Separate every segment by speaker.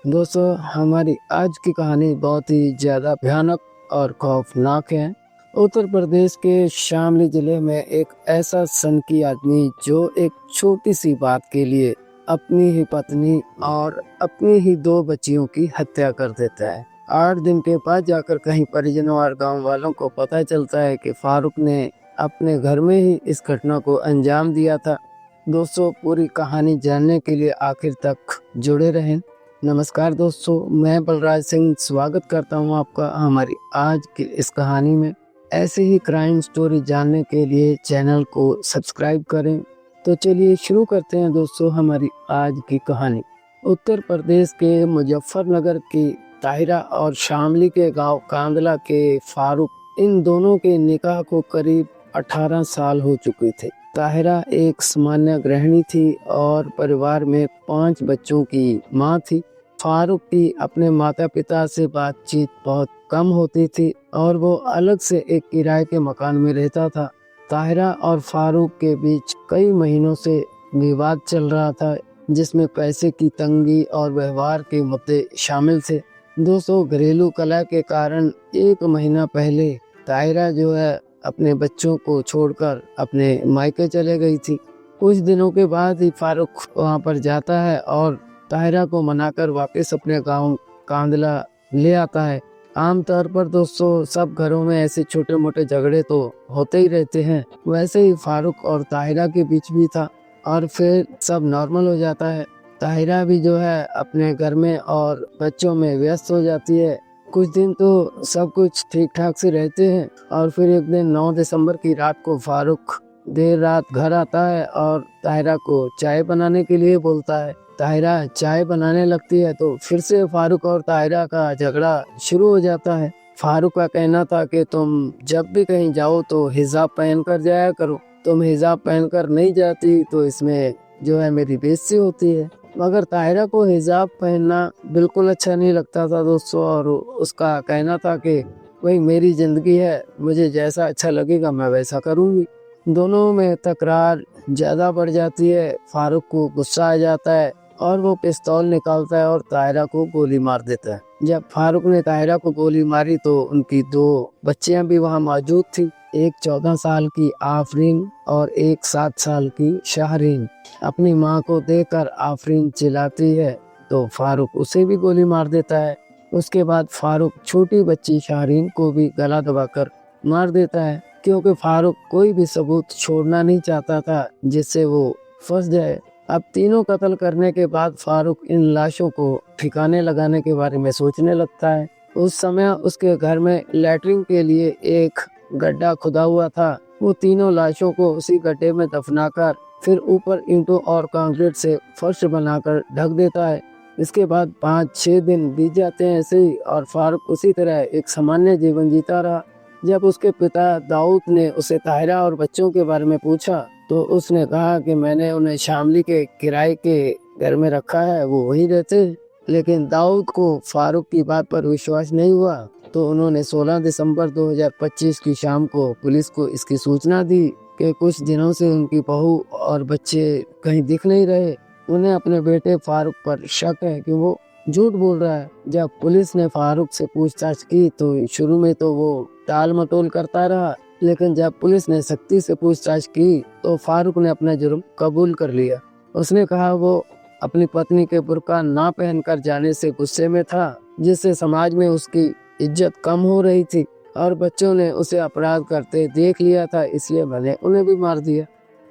Speaker 1: दोस्तों, हमारी आज की कहानी बहुत ही ज़्यादा भयानक और खौफनाक है। उत्तर प्रदेश के शामली ज़िले में एक ऐसा सनकी आदमी जो एक छोटी-सी बात के लिए अपनी ही पत्नी और अपनी ही 2 बच्चियों की हत्या कर देता है। 8 दिन के बाद जाकर कहीं परिजनों और गाँव वालों को पता चलता है कि फारूक ने अपने घर में ही इस घटना को अंजाम दिया था। दोस्तों, पूरी कहानी जानने के लिए आखिर तक जुड़े रहें। नमस्कार दोस्तों, मैं बलराज सिंह स्वागत करता हूं आपका हमारी आज की इस कहानी में। ऐसे ही क्राइम स्टोरी जानने के लिए चैनल को सब्सक्राइब करें। तो चलिए शुरू करते हैं दोस्तों हमारी आज की कहानी। उत्तर प्रदेश के मुजफ्फरनगर की ताहिरा और शामली के गांव कांदला के फारूक, इन दोनों के निकाह को करीब 18 साल हो चुके थे। ताहिरा एक सामान्य गृहिणी थी और परिवार में 5 बच्चों की मां थी। फारूक की अपने माता पिता से बातचीत बहुत कम होती थी और वो अलग से एक किराए के मकान में रहता था। ताहिरा और फारूक के बीच कई महीनों से विवाद चल रहा था, जिसमें पैसे की तंगी और व्यवहार के मुद्दे शामिल थे। दोस्तों, घरेलू कलह के कारण 1 महीना पहले ताहिरा जो है अपने बच्चों को छोड़कर अपने मायके चले गई थी। कुछ दिनों के बाद ही फारूक वहां पर जाता है और ताहिरा को मनाकर वापस अपने गांव कांदला ले आता है। आमतौर पर दोस्तों, सब घरों में ऐसे छोटे मोटे झगड़े तो होते ही रहते हैं। वैसे ही फारूक और ताहिरा के बीच भी था और फिर सब नॉर्मल हो जाता है। ताहिरा भी जो है अपने घर में और बच्चों में व्यस्त हो जाती है। कुछ दिन तो सब कुछ ठीक ठाक से रहते हैं और फिर एक दिन 9 दिसंबर की रात को फारूक देर रात घर आता है और ताहिरा को चाय बनाने के लिए बोलता है। ताहिरा चाय बनाने लगती है तो फिर से फारूक और ताहिरा का झगड़ा शुरू हो जाता है। फारूक का कहना था कि तुम जब भी कहीं जाओ तो हिजाब पहन कर जाया करो, तुम हिजाब पहनकर नहीं जाती तो इसमें जो है मेरी बेइज्जती होती है। मगर ताहिरा को हिजाब पहनना बिल्कुल अच्छा नहीं लगता था दोस्तों, और उसका कहना था कि वही मेरी जिंदगी है, मुझे जैसा अच्छा लगेगा मैं वैसा करूंगी। दोनों में तकरार ज्यादा बढ़ जाती है। फारूक को गुस्सा आ जाता है और वो पिस्तौल निकालता है और ताहिरा को गोली मार देता है। जब फारूक ने ताहिरा को गोली मारी तो उनकी 2 बच्चियां भी वहां मौजूद थी। एक 14 साल की आफरीन और एक 7 साल की शाहरीन। अपनी मां को देखकर आफरीन चिल्लाती है तो फारूक उसे भी गोली मार देता है। उसके बाद फारूक छोटी बच्ची शाहरीन को भी गला दबाकर मार देता है, क्योंकि फारूक कोई भी सबूत छोड़ना नहीं चाहता था जिससे वो फंस जाए। अब तीनों कत्ल करने के बाद फारूक इन लाशों को ठिकाने लगाने के बारे में सोचने लगता है। उस समय उसके घर में लैट्रिन के लिए एक गड्ढा खुदा हुआ था। वो तीनों लाशों को उसी गड्ढे में दफनाकर फिर ऊपर ईंटों और कंक्रीट से फर्श बनाकर ढक देता है। इसके बाद 5-6 दिन बीत जाते हैं ऐसे ही, और फारूक उसी तरह एक सामान्य जीवन जीता रहा। जब उसके पिता दाऊद ने उसे ताहिरा और बच्चों के बारे में पूछा तो उसने कहा कि मैंने उन्हें शामली के किराए के घर में रखा है, वो वहीं रहते। लेकिन दाऊद को फारूक की बात पर विश्वास नहीं हुआ, तो उन्होंने 16 दिसंबर 2025 की शाम को पुलिस को इसकी सूचना दी कि कुछ दिनों से उनकी बहू और बच्चे कहीं दिख नहीं रहे। उन्हें अपने बेटे फारूक पर शक है कि वो झूठ बोल रहा है। जब पुलिस ने फारूक से पूछताछ की तो शुरू में तो वो टाल मटोल करता रहा, लेकिन जब पुलिस ने सख्ती से पूछताछ की तो फारूक ने अपना जुर्म कबूल कर लिया। उसने कहा वो अपनी पत्नी के बुर्का ना पहनकर जाने से गुस्से में था, जिससे समाज में उसकी इज्जत कम हो रही थी, और बच्चों ने उसे अपराध करते देख लिया था, इसलिए मैंने उन्हें भी मार दिया।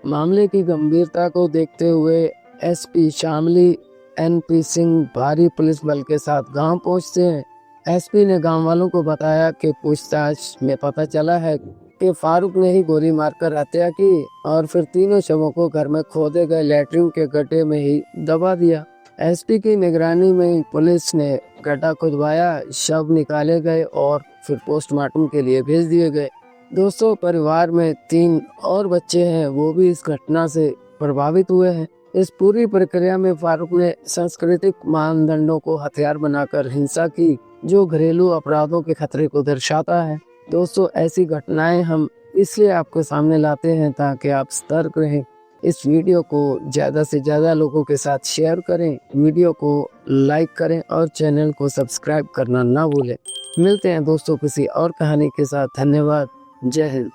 Speaker 1: मामले की गंभीरता को देखते हुए एसपी शामली एनपी सिंह भारी पुलिस बल के साथ गांव पहुंचते हैं। एसपी ने गांव वालों को बताया कि पूछताछ में पता चला है कि फारूक ने ही गोली मारकर हत्या की और फिर तीनों शवों को घर में खोदे गए लैट्रिन के गड्ढे में ही दबा दिया। एसपी की निगरानी में पुलिस ने गड्ढा खुदवाया, शव निकाले गए और फिर पोस्टमार्टम के लिए भेज दिए गए। दोस्तों, परिवार में 3 और बच्चे हैं, वो भी इस घटना से प्रभावित हुए हैं। इस पूरी प्रक्रिया में फारूक ने सांस्कृतिक मानदंडों को हथियार बनाकर हिंसा की, जो घरेलू अपराधों के खतरे को दर्शाता है। दोस्तों, ऐसी घटनाएं हम इसलिए आपके सामने लाते हैं ताकि आप सतर्क रहें इस वीडियो को ज़्यादा से ज़्यादा लोगों के साथ शेयर करें, वीडियो को लाइक करें और चैनल को सब्सक्राइब करना ना भूलें। मिलते हैं दोस्तों किसी और कहानी के साथ। धन्यवाद। जय हिंद।